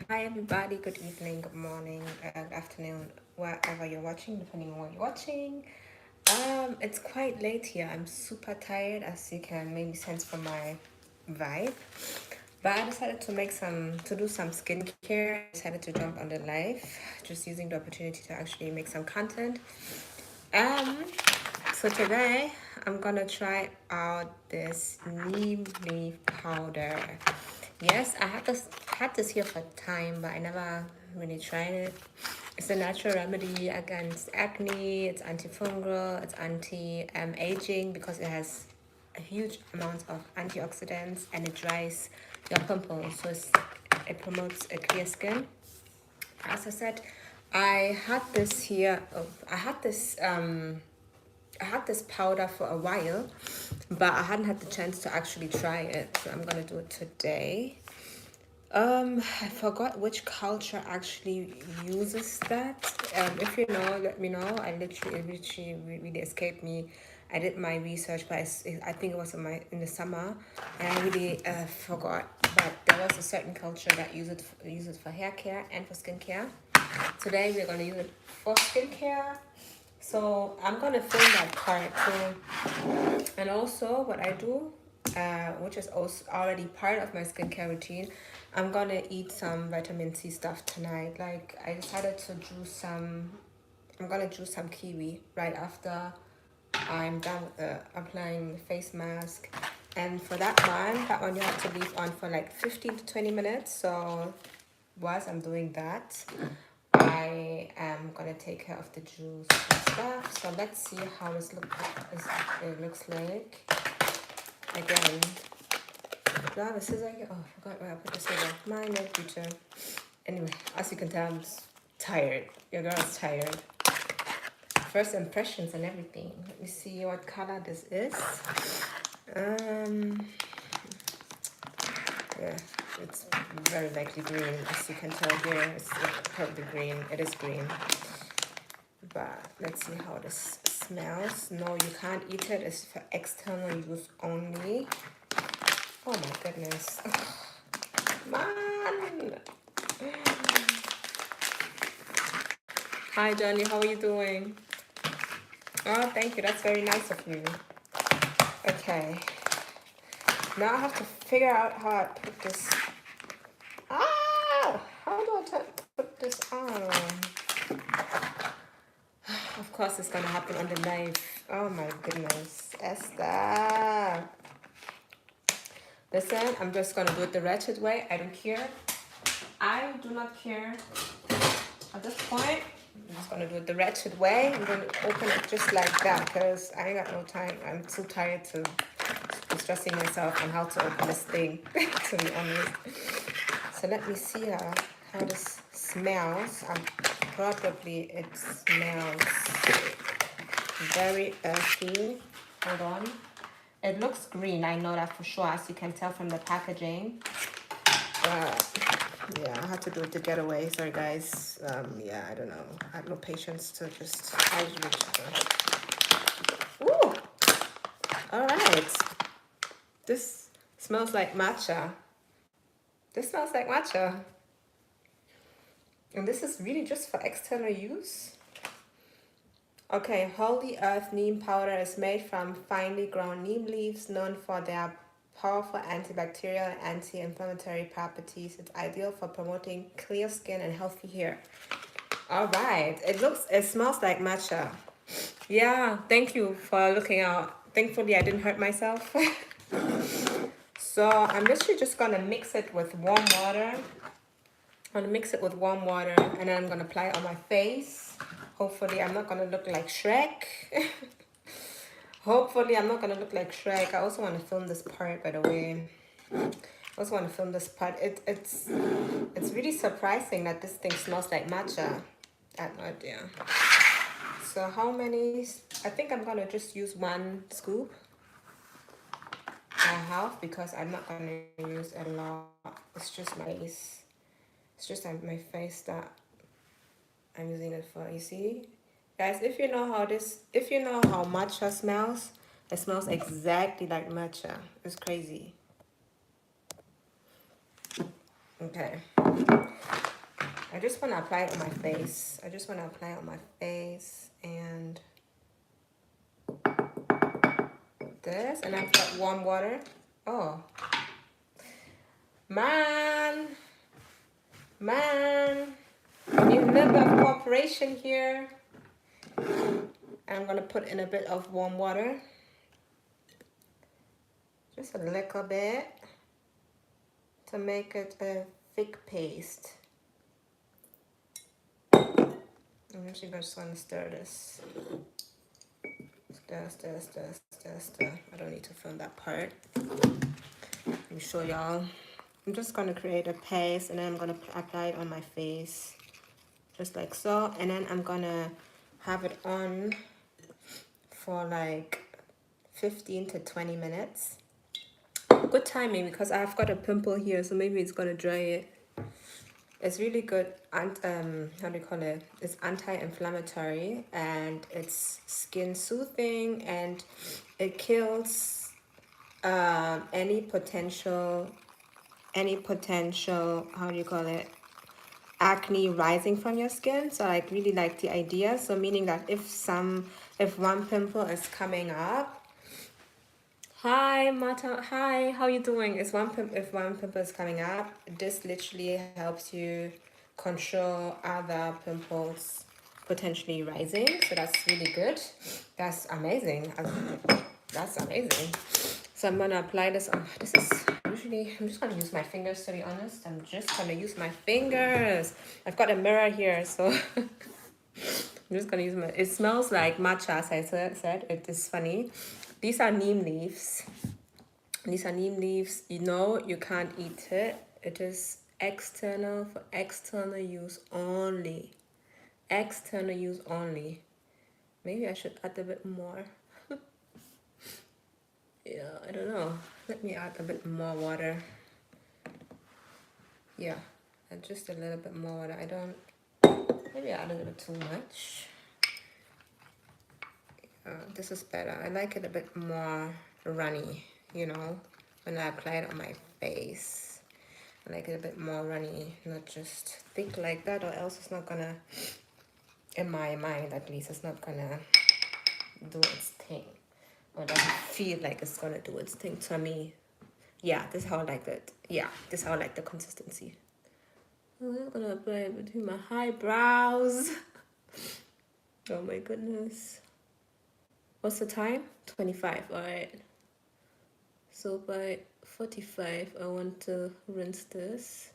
Hi everybody, good evening, good morning, good afternoon, wherever you're watching, depending on what you're watching. It's quite late here. I'm super tired, as you can maybe sense from my vibe. But I decided to do some skincare. I decided to jump on the live, just using the opportunity to actually make some content. Um, so today I'm gonna try out this neem leaf powder. Yes, I had this here for time, but I never really tried it. It's a natural remedy against acne. It's antifungal. It's anti-aging because it has a huge amount of antioxidants and it dries your pimples. So it promotes a clear skin. As I said, I had this here. I had this powder for a while, but I hadn't had the chance to actually try it. So I'm gonna do it today. I forgot which culture actually uses that. If you know, let me know. It really escaped me. I did my research, but I think it was in the summer, and I really forgot. But there was a certain culture that use it for hair care and for skincare. Today we're gonna use it for skincare. So I'm gonna film that part too. And also what I do, which is also already part of my skincare routine, I'm gonna eat some vitamin C stuff tonight. Like I decided to juice some, I'm gonna juice some kiwi right after I'm done with applying the face mask. And for that one you have to leave on for like 15 to 20 minutes. So whilst I'm doing that, I am gonna take care of the juice and stuff. So let's see how it looks like. Again, do I have a scissor here? Oh, I forgot where I put the scissor. My no future. Anyway, as you can tell, I'm tired. Your girl is tired. First impressions and everything. Let me see what color this is. Um, yeah, it's very likely green. As you can tell here, it's probably green. It is green. But let's see how this smells. No, you can't eat it. It's for external use only. Oh my goodness. Man. Hi Johnny, how are you doing? Oh, thank you. That's very nice of you. Okay. Now I have to figure out how I put this. Ah! How do I put this on? Of course, it's gonna happen on the knife. Oh my goodness, Esther. Listen, I'm just gonna do it the ratchet way. I don't care. I do not care. At this point, I'm just gonna do it the ratchet way. I'm gonna open it just like that because I ain't got no time. I'm too tired to be stressing myself on how to open this thing, to be honest. So let me see how this smells. Probably it smells very earthy. Hold on. It looks green, I know that for sure, as you can tell from the packaging. Yeah, I had to do it to get away. Sorry, guys. Yeah, I don't know. I have no patience to just Ooh! Alright. This smells like matcha. This smells like matcha. And this is really just for external use. Okay, Holy Earth neem powder is made from finely ground neem leaves known for their powerful antibacterial and anti-inflammatory properties. It's ideal for promoting clear skin and healthy hair. All right, it smells like matcha. Yeah, thank you for looking out. Thankfully, I didn't hurt myself. So I'm literally just gonna mix it with warm water. I'm gonna mix it with warm water and then I'm gonna apply it on my face. Hopefully I'm not gonna look like Shrek. Hopefully I'm not gonna look like Shrek. I also want to film this part, by the way. I also want to film this part. It's really surprising that this thing smells like matcha. I had no idea. So how many? I think I'm gonna just use 1 scoop. I have because I'm not gonna use a lot. It's just my face. It's just my face that I'm using it for. You see, guys, if you know how matcha smells, it smells exactly like matcha. It's crazy. Okay. I just want to apply it on my face. And this. And I've got warm water. Oh, man. Man. Need a little bit of cooperation here. And I'm going to put in a bit of warm water. Just a little bit. To make it a thick paste. I'm actually just going to stir this. Stir. I don't need to film that part. Let me show y'all. I'm just going to create a paste and then I'm going to apply it on my face. Just like so. And then I'm going to have it on for like 15 to 20 minutes. Good timing because I've got a pimple here, so maybe it's going to dry it. It's really good, and how do you call it? It's anti-inflammatory and it's skin soothing, and it kills any potential how do you call it, acne rising from your skin. So I really like the idea. So meaning that if one pimple is coming up. Hi Mata, hi, how you doing? If one pimple is coming up, this literally helps you control other pimples potentially rising. So that's really good. That's amazing. That's amazing. So I'm gonna apply this on. I'm just gonna use my fingers, to be honest. I'm just gonna use my fingers. I've got a mirror here, so I'm just gonna use my. It smells like matcha, as I said. It is funny. These are neem leaves. You know, you can't eat it. It is external, for external use only. External use only. Maybe I should add a bit more. Yeah, I don't know. Let me add a bit more water. Yeah, add just a little bit more water. Maybe I add a little bit too much. This is better. I like it a bit more runny, you know, when I apply it on my face. I like it a bit more runny, not just thick like that, or else it's not gonna, in my mind at least, it's not gonna do its thing. Or doesn't feel like it's gonna do its thing to me. Yeah, this is how I like it. Yeah, this is how I like the consistency. I'm gonna apply it between my eyebrows. Oh my goodness. What's the time? 25, alright. So by 45, I want to rinse this.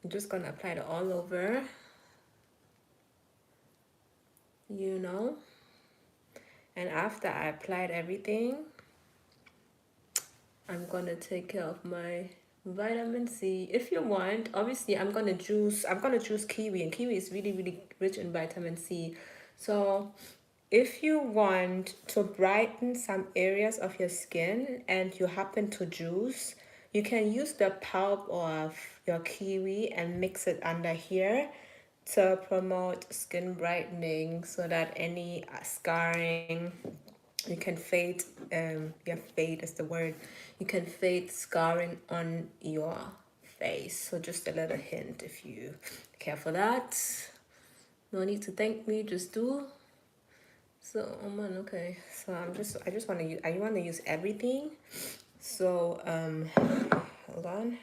I'm just gonna apply it all over. You know. And after I applied everything, I'm gonna take care of my vitamin C. If you want, obviously I'm gonna choose kiwi, and kiwi is really, really rich in vitamin C. So if you want to brighten some areas of your skin and you happen to juice, you can use the pulp of your kiwi and mix it under here to promote skin brightening, so that any scarring, you can fade, fade is the word. You can fade scarring on your face. So just a little hint if you care for that. No need to thank me, just do. So, oh man, okay. So I just want to use, I want to use everything. So, hold on.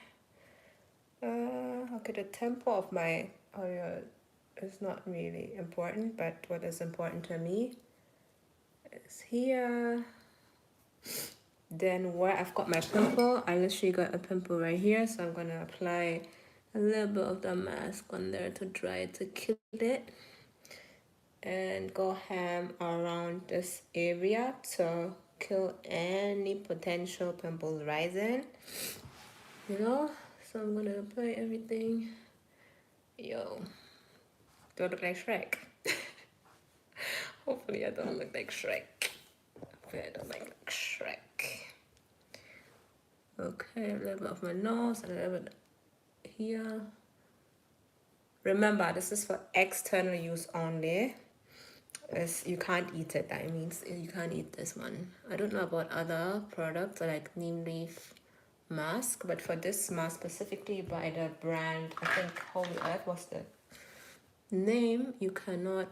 Okay, the tempo of my audio is not really important, but what is important to me is here. Then where I've got my pimple, I literally got a pimple right here, so I'm gonna apply a little bit of the mask on there to dry it, to kill it, and go ham around this area to kill any potential pimples rising, you know. So I'm gonna apply everything. Yo, do I look like Shrek? Hopefully I don't look like Shrek. Hopefully I don't look like Shrek. Okay, a little bit of my nose, a little bit here. Remember, this is for external use only. You can't eat it. That means you can't eat this one. I don't know about other products like neem leaf mask, but for this mask specifically by the brand, I think Holy Earth was the name, you cannot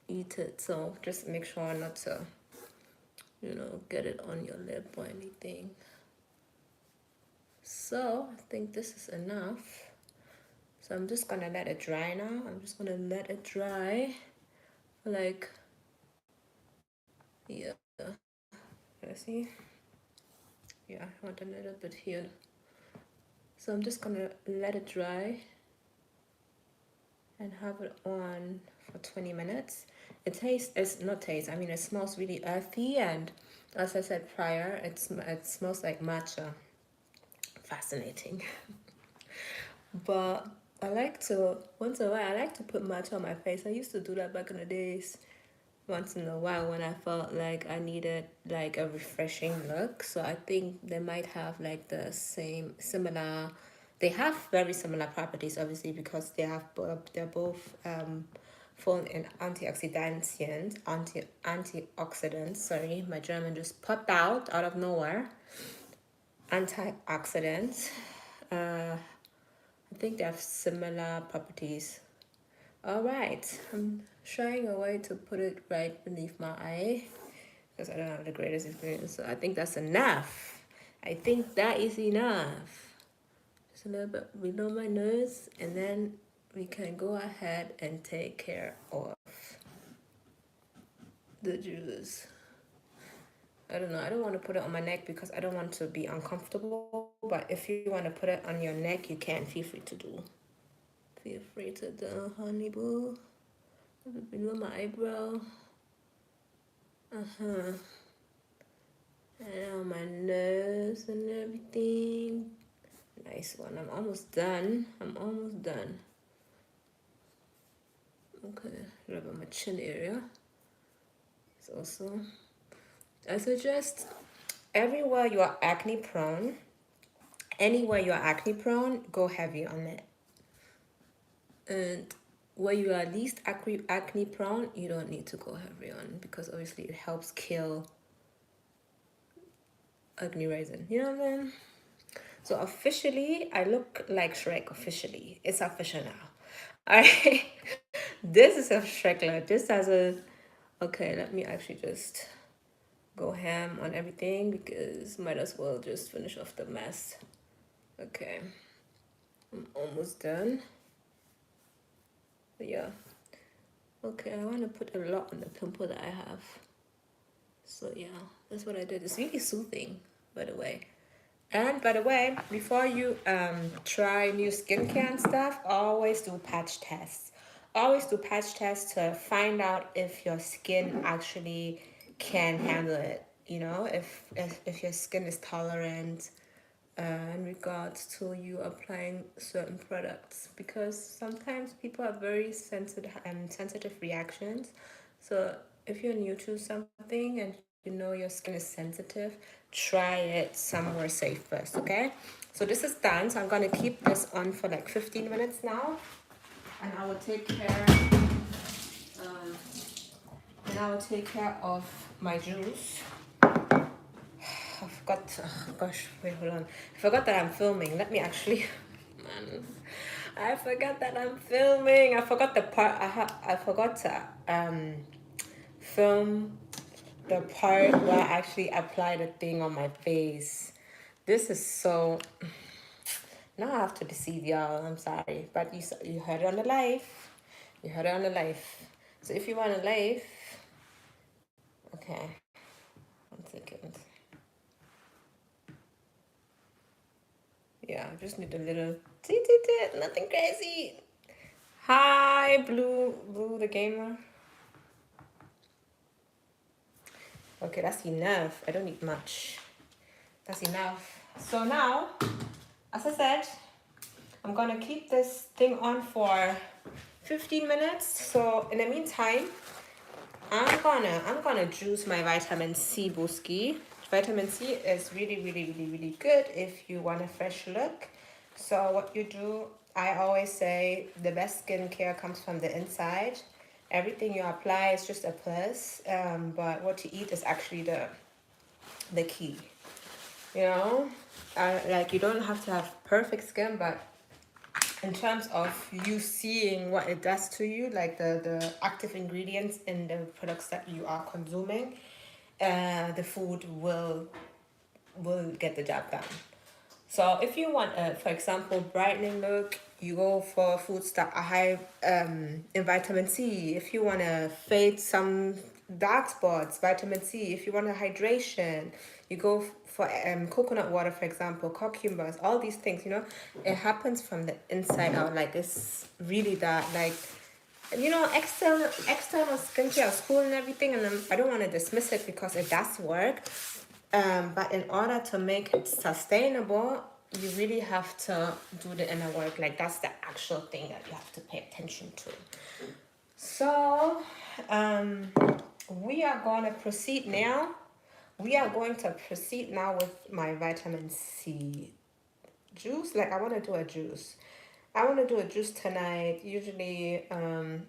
eat it. So just make sure not to, get it on your lip or anything. So I think this is enough. So I'm just gonna let it dry now. I'm just gonna let it dry for like, yeah, let's see. Yeah, I want a little bit here. So I'm just gonna let it dry and have it on for 20 minutes. It smells really earthy, and as I said prior, it smells like matcha. Fascinating. But once in a while, I like to put matcha on my face. I used to do that back in the days. Once in a while when I felt like I needed like a refreshing look. So I think they might have like the they have very similar properties, obviously, because they're both full in antioxidants. Sorry, my German just popped out of nowhere. Antioxidants. I think they have similar properties. All right, I'm trying a way to put it right beneath my eye because I don't have the greatest experience. So I think that's enough. I think that is enough. Just a little bit below my nose, and then we can go ahead and take care of the juice. I don't know. I don't want to put it on my neck because I don't want to be uncomfortable. But if you want to put it on your neck, you can. Feel free to do. Feel free to do, honey boo. Below my eyebrow. And on my nose and everything. Nice one. I'm almost done. Okay, a little bit of my chin area. It's also. I suggest anywhere you are acne prone, go heavy on it. And where you are least acne prone, you don't need to go heavy on, because obviously it helps kill acne resin. You know what I mean? So officially, I look like Shrek. Officially, it's official now. All right, this is a Shrek. This has a. Okay, let me actually just go ham on everything because might as well just finish off the mess. Okay, I'm almost done. But yeah. Okay, I want to put a lot on the pimple that I have. So yeah, that's what I did. It's really soothing, by the way. And by the way, before you try new skincare and stuff, always do patch tests. Always do patch tests to find out if your skin actually can handle it. If your skin is tolerant in regards to you applying certain products, because sometimes people have very sensitive reactions. So if you're new to something and your skin is sensitive, try it somewhere safe first, okay? So this is done. So I'm gonna keep this on for like 15 minutes now, and I will take care of my juice. I forgot. Oh gosh, wait, hold on. I forgot that I'm filming. Let me actually. Man, I forgot that I'm filming. I forgot the part. I forgot to film the part where I actually apply the thing on my face. This is so. Now I have to deceive y'all. I'm sorry, but you heard it on the live. You heard it on the live. So if you want a live, okay. 1 second. Yeah, I just need a little nothing crazy. Hi, Blue the gamer. Okay, that's enough. I don't need much. That's enough. So now, as I said, I'm gonna keep this thing on for 15 minutes. So in the meantime, I'm gonna juice my vitamin C booski. Vitamin C is really, really, really, really good if you want a fresh look. So what you do, I always say the best skincare comes from the inside. Everything you apply is just a plus, but what you eat is actually the key. Like you don't have to have perfect skin, but in terms of you seeing what it does to you, like the active ingredients in the products that you are consuming, the food will get the job done. So if you want a, for example, brightening look, you go for foods that are high in vitamin C. If you want to fade some dark spots, vitamin C. If you want a hydration, you go for coconut water, for example, cucumbers, all these things, you know, it happens from the inside out. Like it's really that, like, you know, external skincare is cool and everything, and I don't want to dismiss it because it does work. But in order to make it sustainable, you really have to do the inner work. Like that's the actual thing that you have to pay attention to. So, we are going to proceed now. We are going to proceed now with my vitamin C juice. Like I want to do a juice. I want to do a juice tonight. Usually,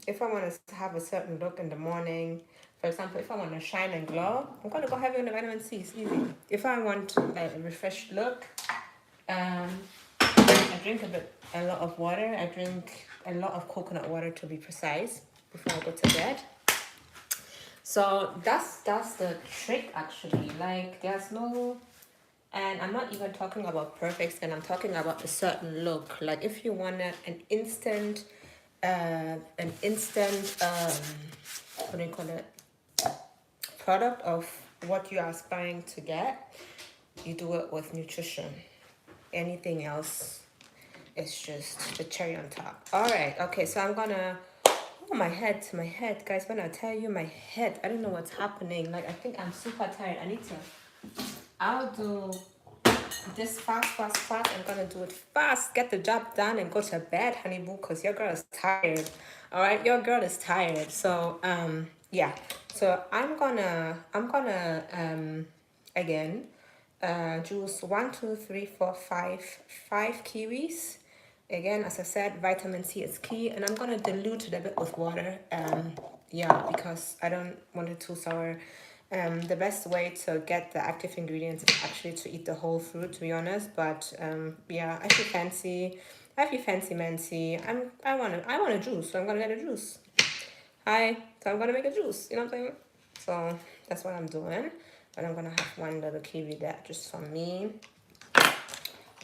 if I want to have a certain look in the morning, for example, if I want to shine and glow, I'm going to go heavy on the vitamin C. It's easy. If I want like a refreshed look, I drink a lot of water. I drink a lot of coconut water to be precise before I go to bed. So that's the trick actually. Like there's no, and I'm not even talking about perfect skin. I'm talking about a certain look. Like if you want an instant, what do you call it? Product of what you are aspiring to get, you do it with nutrition. Anything else is just the cherry on top. All right. Okay. So I'm gonna. Oh, my head, guys. When I tell you my head, I don't know what's happening. Like I think I'm super tired. I need to. I'll do this fast. I'm gonna do it fast. Get the job done and go to bed, honey boo, cause your girl is tired. All right, your girl is tired. So yeah. So I'm gonna again juice 1, 2, 3, 4, 5 kiwis. Again, as I said, vitamin C is key, and I'm gonna dilute it a bit with water. Yeah, because I don't want it too sour. The best way to get the active ingredients is actually to eat the whole fruit, to be honest. But yeah, I feel fancy. Mancy. I want a juice, so I'm gonna get a juice. Hi, so I'm gonna make a juice. You know what I'm saying? So that's what I'm doing. And I'm gonna have one little kiwi there just for me.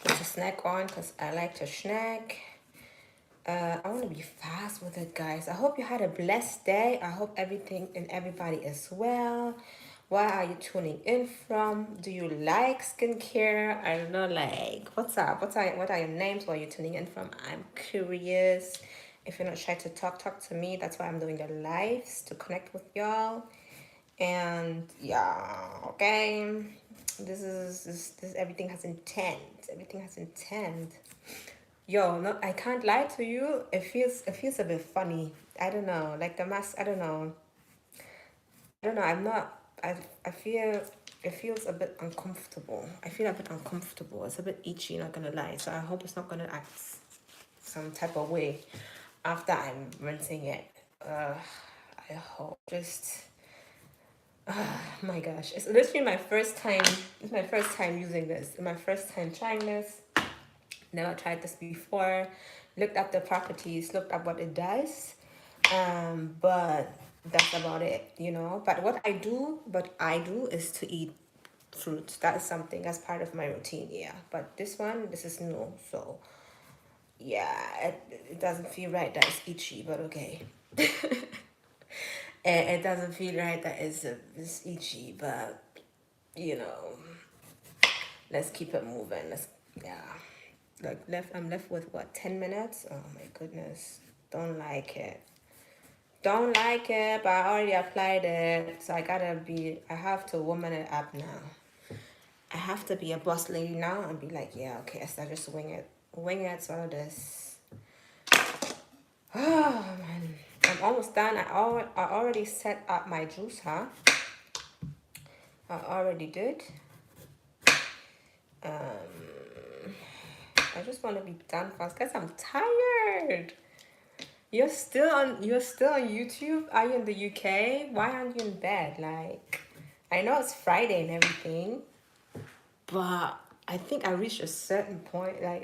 Put a snack on because I like to snack. I want to be fast with it, guys. I hope you had a blessed day. I hope everything and everybody is well. Where are you tuning in from? Do you like skincare? I don't know, like, what's up? What are your names? Where are you tuning in from? I'm curious. If you're not shy to talk to me. That's why I'm doing the lives, to connect with y'all. And yeah, okay. This everything has intent. Yo, no, I can't lie to you. It feels a bit funny. I don't know. Like the mask, I don't know. I'm not. I feel it feels a bit uncomfortable. I feel a bit uncomfortable. It's a bit itchy, not gonna lie. So I hope it's not gonna act some type of way after I'm rinsing it. I hope. Just my gosh, it's literally my first time. It's my first time using this. My first time trying this. Never tried this before. Looked up the properties. Looked up what it does. But that's about it, you know. But what I do is to eat fruits. That is something as part of my routine. Yeah. But this is new. So yeah, it doesn't feel right that it's itchy, but okay. It doesn't feel right that it's itchy, but you know, let's keep it moving. I'm left with what, 10 minutes? Oh my goodness. Don't like it, but I already applied it, so I have to woman it up now. I have to be a boss lady now and be like, yeah, okay, Esther, just wing it, swallow this. Oh man, I'm almost done. I already set up my juicer. I already did. I just want to be done fast because I'm tired. You're still on YouTube? Are you in the UK? Why aren't you in bed? Like, I know it's Friday and everything, but I think I reached a certain point, like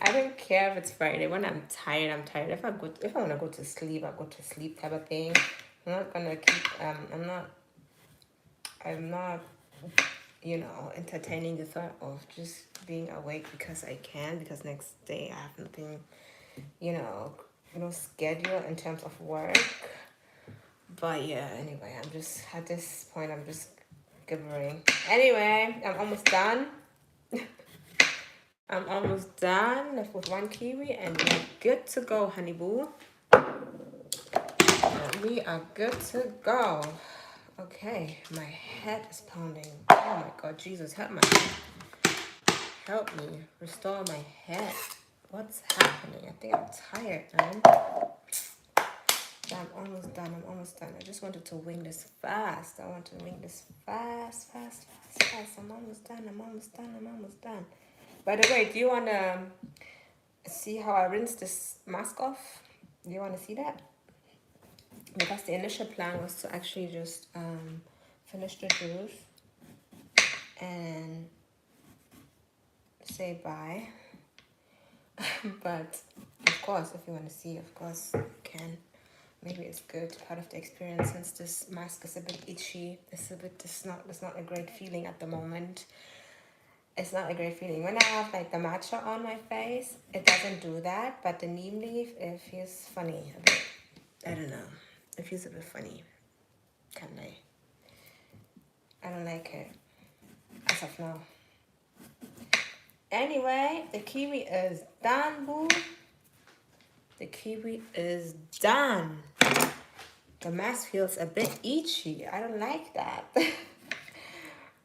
I don't care if it's Friday. When I'm tired, I'm tired. If I want to go to sleep, I go to sleep type of thing. I'm not gonna keep I'm not entertaining the thought of just being awake because I can, because next day I have nothing, no schedule in terms of work. But yeah, anyway, I'm just at this point I'm just gibbering. Anyway, I'm almost done. I'm almost done, left with one kiwi, and we're good to go, honey boo. And we are good to go. Okay, my head is pounding. Oh my God, Jesus, help me, restore my head. What's happening? I think I'm tired, man. I'm almost done. I just wanted to wing this fast. I want to wing this fast. I'm almost done. By the way, do you want to see how I rinse this mask off? Do you want to see that? Because the initial plan was to actually just finish the juice and say bye. But of course, if you want to see, of course you can. Maybe it's good, part of the experience, since this mask is a bit itchy. It's not a great feeling at the moment. It's not a great feeling. When I have like the matcha on my face, it doesn't do that. But the neem leaf, it feels funny a bit. I don't know. It feels a bit funny. Can't lie. I don't like it as of now. Anyway, the kiwi is done, boo. The kiwi is done. The mask feels a bit itchy. I don't like that.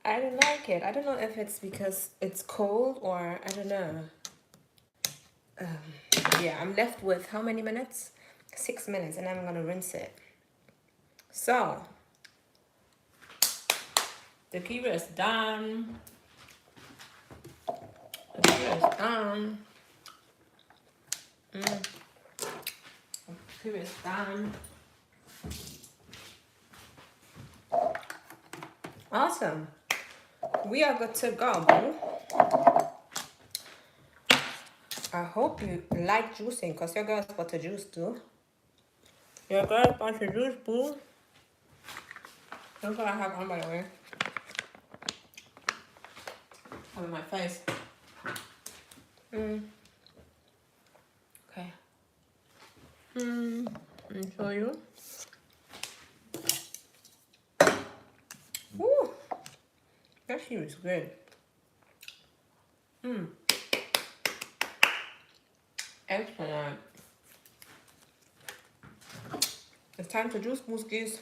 I don't like it. I don't know if it's because it's cold or I don't know. Yeah, I'm left with how many minutes? 6 minutes, and I'm gonna rinse it. So, the kiwi is done. The kiwi is done. The kiwi is done. Awesome. We are good to go, boo. I hope you like juicing, because your girl's about to juice too. Your girl's about to juice, boo. Look what I have on, by the way. On my face. Okay. Let me show you. Woo! That shit is good. Excellent. It's time to juice, booskies.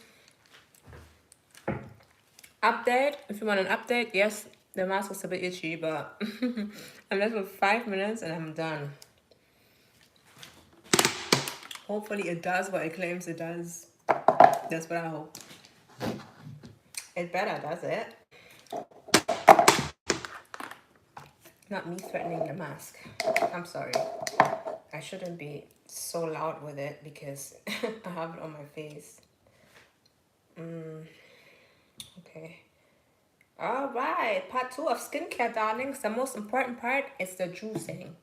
Update. If you want an update, yes, the mask was a bit itchy, but I'm left with 5 minutes and I'm done. Hopefully it does what it claims it does. That's what I hope. It better, does it? Not me threatening the mask. I'm sorry. I shouldn't be so loud with it because I have it on my face. Okay. All right. Part 2 of skincare, darlings. The most important part is the juicing.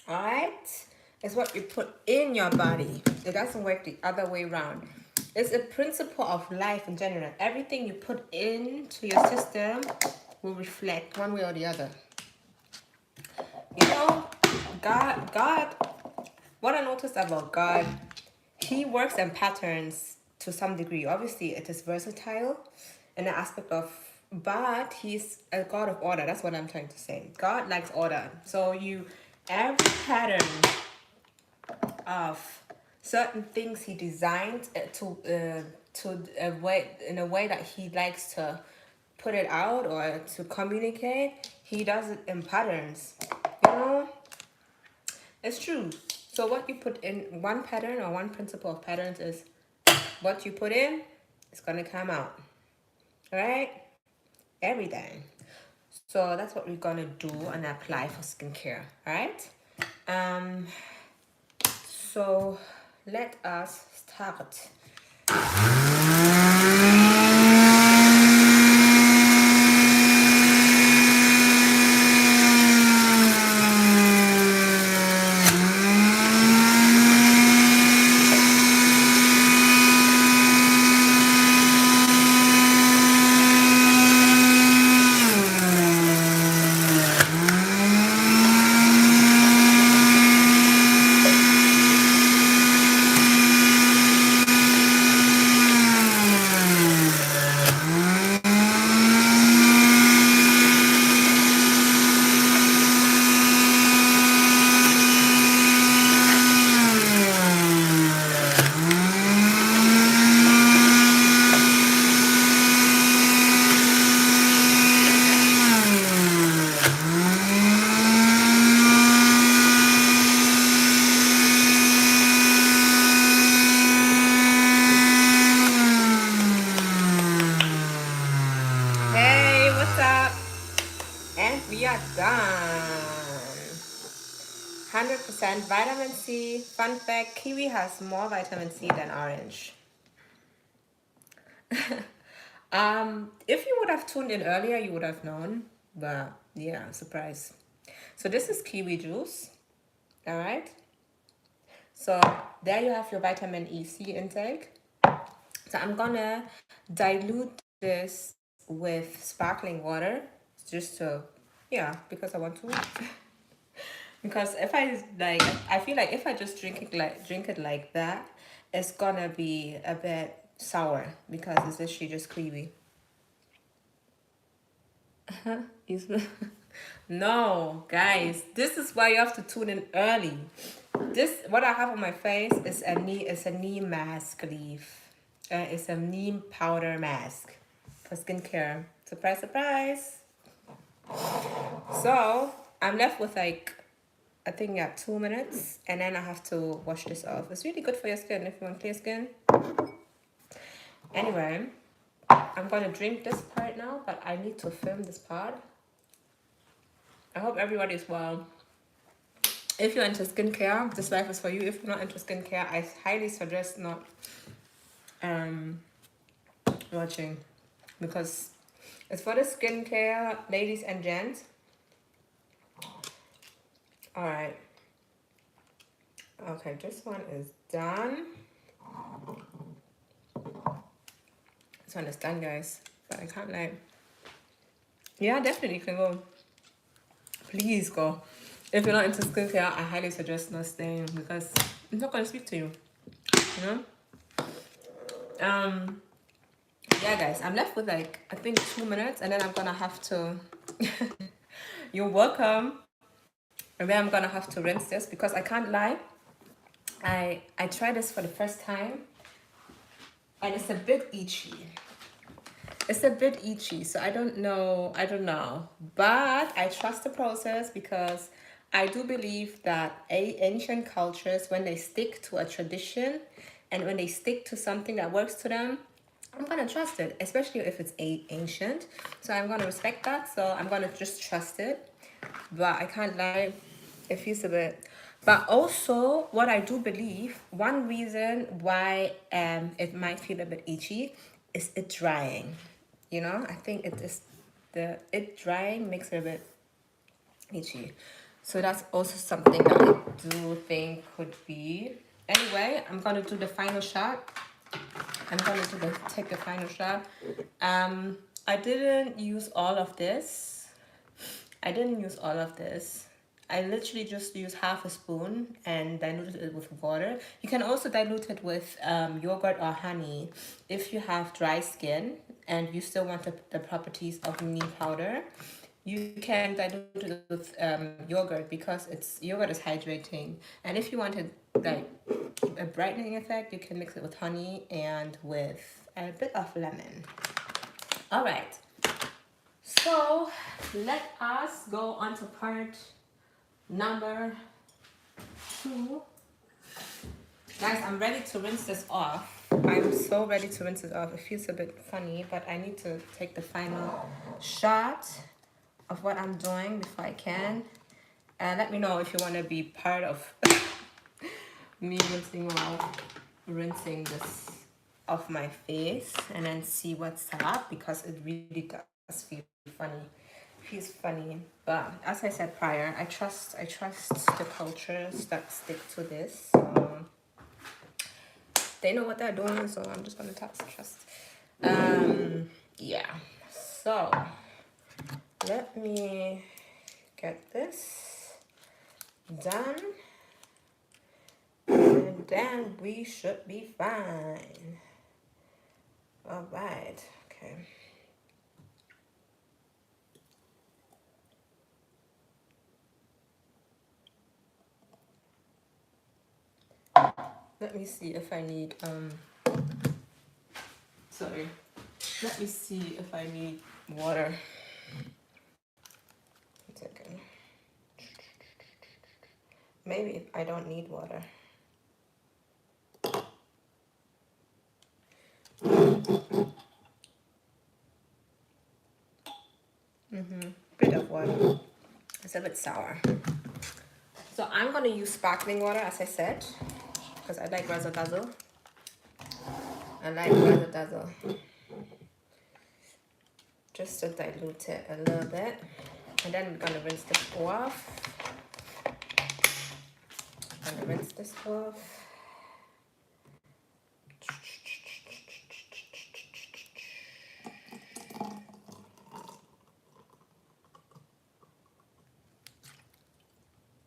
All right? It's what you put in your body. It doesn't work the other way around. It's a principle of life in general. Everything you put into your system will reflect one way or the other. You know, God, what I noticed about God, he works in patterns to some degree. Obviously, it is versatile in the aspect of, but he's a God of order. That's what I'm trying to say. God likes order. So every pattern of certain things he designed in a way that he likes to put it out or to communicate. He does it in patterns. You know, it's true. So what you put in one pattern or one principle of patterns is what you put in is gonna come out. All right, everything. So that's what we're gonna do and apply for skincare. All right. So let us start. 100% vitamin C. Fun fact, kiwi has more vitamin C than orange. If you would have tuned in earlier, you would have known. But yeah, surprise. So this is kiwi juice. All right. So there you have your vitamin E C intake. So I'm gonna dilute this with sparkling water just to, yeah, because I want to. Because if I feel like if I just drink it like that, it's gonna be a bit sour because it's literally just kiwi. No, guys, this is why you have to tune in early. This what I have on my face is a neem mask leaf. It's a neem powder mask for skincare. Surprise, surprise. So I'm left with like I think 2 minutes, and then I have to wash this off. It's really good for your skin if you want clear skin. Anyway, I'm gonna drink this part now, but I need to film this part. I hope everybody's well. If you're into skincare, this life is for you. If you're not into skincare, I highly suggest not watching, because it's for the skincare ladies and gents. All right. Okay, this one is done. This one is done, guys, but I can't lie. Yeah, definitely you can go. Please go. If you're not into skincare, I highly suggest not staying because I'm not gonna speak to you. You know? Yeah, guys, I'm left with like I think 2 minutes, and then I'm gonna have to. You're welcome. And then I'm gonna have to rinse this because I can't lie. I tried this for the first time, and it's a bit itchy. It's a bit itchy, so I don't know, but I trust the process because I do believe that ancient cultures, when they stick to a tradition and when they stick to something that works to them, I'm gonna trust it, especially if it's ancient. So I'm gonna respect that, so I'm gonna just trust it. But I can't lie, it feels a bit. But also, what I do believe, one reason why it might feel a bit itchy is it drying. You know, I think it is it drying makes it a bit itchy. So that's also something that I do think could be. Anyway, I'm gonna do the final shot. Take the final shot. I didn't use all of this. I literally just used half a spoon and diluted it with water. You can also dilute it with yogurt or honey if you have dry skin and you still want the properties of neem powder. You can dilute it with yogurt because yogurt is hydrating. And if you wanted like a brightening effect, you can mix it with honey and with a bit of lemon. All right. So let us go on to part number 2. Guys, I'm ready to rinse this off. I'm so ready to rinse it off. It feels a bit funny, but I need to take the final shot of what I'm doing before I can. And let me know if you want to be part of me rinsing this off my face and then see what's up, because it really does feel funny. Feels funny, but as I said prior, I trust the cultures that stick to this. So they know what they're doing, so I'm just gonna trust. Yeah. So let me get this done, and then we should be fine. All right. Okay. Let me see if I need sorry. Let me see if I need water. One second. Maybe I don't need water. Bit of water. It's a bit sour. So I'm gonna use sparkling water, as I said, because I like razzle dazzle. I like razzle dazzle. Just to dilute it a little bit. And then we're gonna rinse this off. Gonna rinse this off.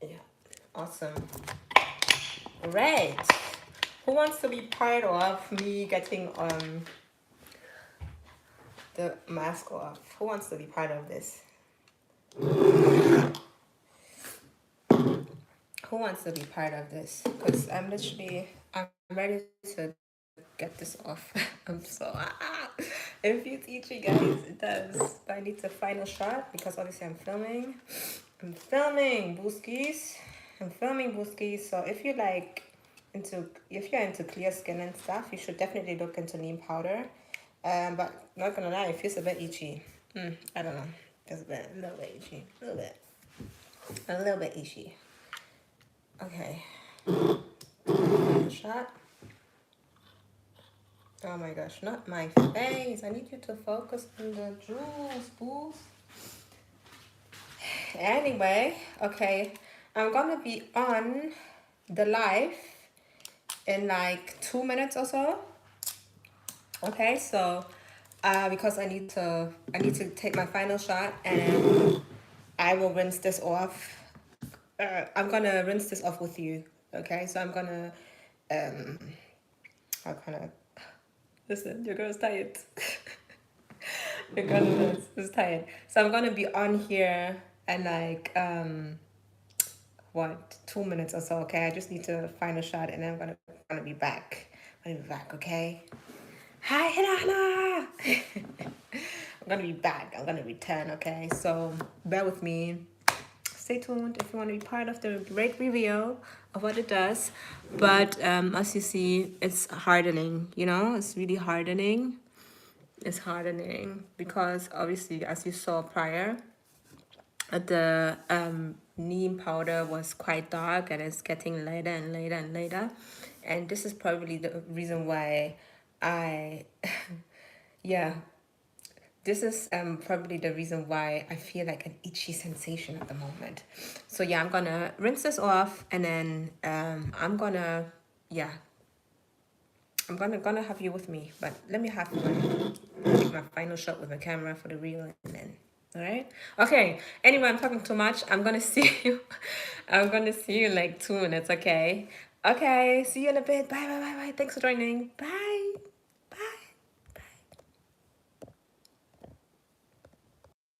Yeah, awesome. Right. Who wants to be part of me getting the mask off? Who wants to be part of this? Who wants to be part of this? Because I'm ready to get this off. I'm so it feels itchy, guys. It does. But I need the final shot because obviously I'm filming. I'm filming booskies. So if you're into clear skin and stuff, you should definitely look into neem powder. But not gonna lie, it feels a bit itchy. I don't know. Just a little bit itchy. A little bit itchy. Okay. Shot. Oh my gosh, not my face. I need you to focus on the juice, boost. Anyway, okay. I'm gonna be on the live in like 2 minutes or so. Okay, so because I need to take my final shot and I will rinse this off. I'm gonna rinse this off with you. Okay, so I'm gonna listen, your girl's tired. Your girl is tired. So I'm gonna be on here and like 2 minutes or so, okay? I just need to find a shot and then I'm gonna be back. Okay? Hi, Hannah! I'm gonna be back. I'm gonna return, okay? So bear with me. Stay tuned if you want to be part of the great review of what it does. But as you see, it's hardening, it's really hardening. It's hardening because obviously, as you saw prior, the neem powder was quite dark and it's getting later and later and later. And this is probably the reason why this is probably the reason why I feel like an itchy sensation at the moment. So yeah, I'm gonna rinse this off and then I'm gonna have you with me, but let me take my final shot with my camera for the reel and then. All right. Okay. Anyway, I'm talking too much. I'm gonna see you. I'm gonna see you in like 2 minutes. Okay. Okay. See you in a bit. Bye. Thanks for joining. Bye.